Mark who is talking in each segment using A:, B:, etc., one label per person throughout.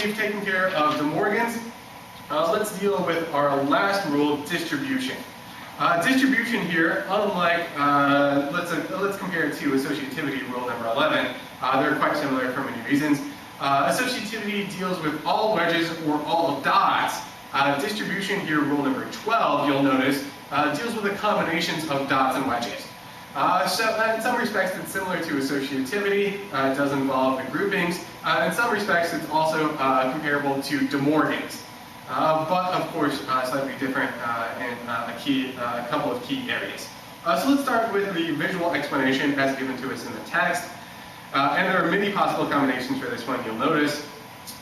A: we've taken care of De Morgan's, let's deal with our last rule, distribution. Distribution here, unlike, let's compare it to associativity rule number 11. They're quite similar for many reasons. Associativity deals with all wedges or all dots. Distribution here, rule number 12, you'll notice, deals with the combinations of dots and wedges. So in some respects it's similar to associativity. It does involve the groupings. In some respects it's also comparable to De Morgan's. But of course slightly different in a couple of key areas. So let's start with the visual explanation as given to us in the text. And there are many possible combinations for this one, you'll notice.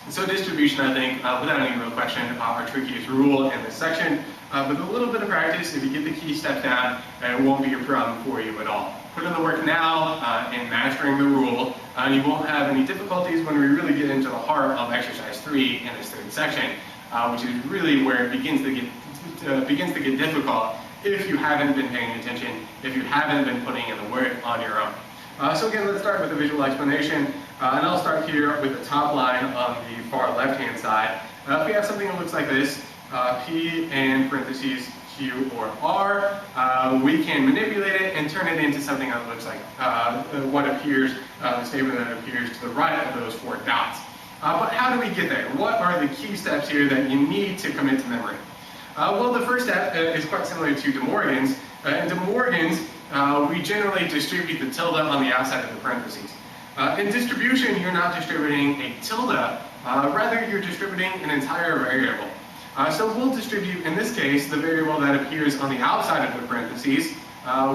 A: So distribution, I think, without any real question, our trickiest rule in this section. But with a little bit of practice, if you get the key steps down, it won't be a problem for you at all. Put in the work now in mastering the rule, and you won't have any difficulties when we really get into the heart of exercise 3 in this third section, which is really where it begins to get difficult if you haven't been paying attention, if you haven't been putting in the work on your own. So again, let's start with the visual explanation, and I'll start here with the top line on the far left-hand side. If we have something that looks like this, P and parentheses Q or R, we can manipulate it and turn it into something that looks like what appears, the statement that appears to the right of those 4 dots. But how do we get there? What are the key steps here that you need to commit to memory? Well, the first step is quite similar to De Morgan's. In De Morgan's, we generally distribute the tilde on the outside of the parentheses. In distribution, you're not distributing a tilde, rather you're distributing an entire variable. So we'll distribute, in this case, the variable that appears on the outside of the parentheses,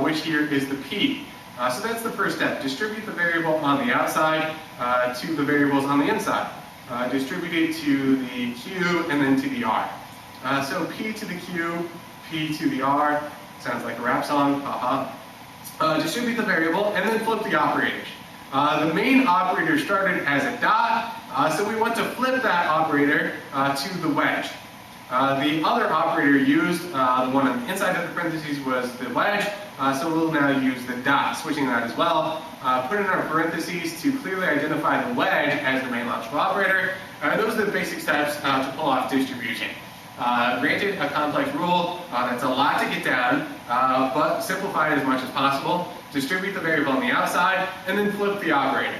A: which here is the P. So that's the first step. Distribute the variable on the outside to the variables on the inside. Distribute it to the Q and then to the R. So P to the Q, P to the R. Sounds like a rap song, distribute the variable and then flip the operators. The main operator started as a dot, so we want to flip that operator to the wedge. The other operator used, the one on the inside of the parentheses, was the wedge, so we'll now use the dot, switching that as well. Put in our parentheses to clearly identify the wedge as the main logical operator. Those are the basic steps to pull off distribution. Granted, a complex rule, that's a lot to get down, but simplify it as much as possible. Distribute the variable on the outside, and then flip the operator.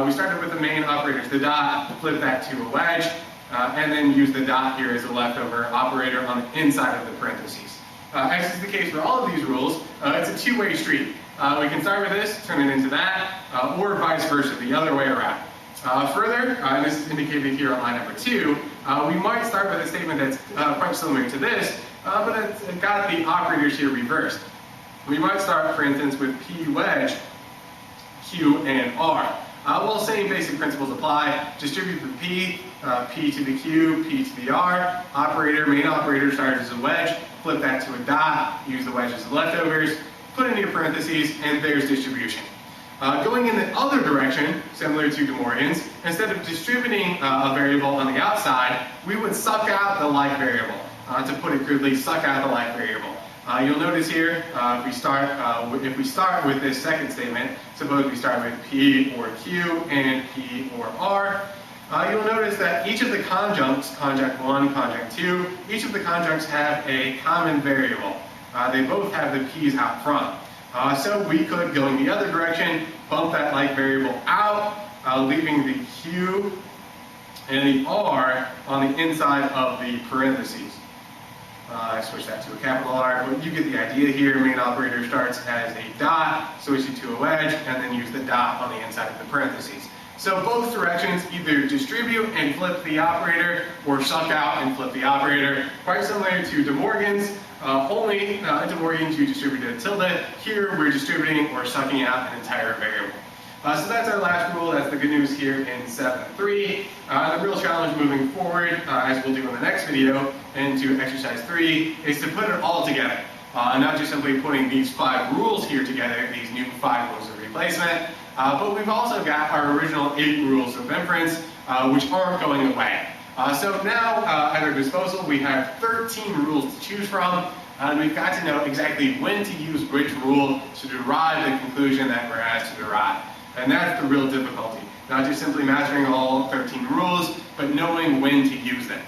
A: We started with the main operators, the dot, flip that to a wedge, and then use the dot here as a leftover operator on the inside of the parentheses. As is the case for all of these rules, it's a two-way street. We can start with this, turn it into that, or vice versa, the other way around. Further, and this is indicated here on line number 2, we might start with a statement that's quite similar to this, but it's got the operators here reversed. We might start, for instance, with P wedge, Q, and R. Well, same basic principles apply. Distribute the P, P to the Q, P to the R. Operator, main operator starts as a wedge. Flip that to a dot. Use the wedge as the leftovers. Put in your parentheses, and there's distribution. Going in the other direction, similar to De Morgan's, instead of distributing a variable on the outside, we would suck out the like variable. To put it crudely, suck out the like variable. You'll notice here, if we start with this second statement, suppose we start with P or Q and P or R, you'll notice that each of the conjuncts, conjunct 1, conjunct 2, each of the conjuncts have a common variable. They both have the P's out front. So we could, going the other direction, bump that like variable out, leaving the Q and the R on the inside of the parentheses. I switched that to a capital R, but you get the idea here. Main operator starts as a dot, switch it to a wedge, and then use the dot on the inside of the parentheses. So both directions, either distribute and flip the operator, or suck out and flip the operator. Quite similar to De Morgan's, only in De Morgan's you distribute a tilde. Here we're distributing or sucking out an entire variable. So that's our last rule. That's the good news here in 7.3. The real challenge moving forward, as we'll do in the next video, into exercise 3, is to put it all together. Not just simply putting these 5 rules here together, these new 5 rules of replacement, but we've also got our original 8 rules of inference, which aren't going away. So now, at our disposal, we have 13 rules to choose from, and we've got to know exactly when to use which rule to derive the conclusion that we're asked to derive. And that's the real difficulty. Not just simply mastering all 13 rules, but knowing when to use them.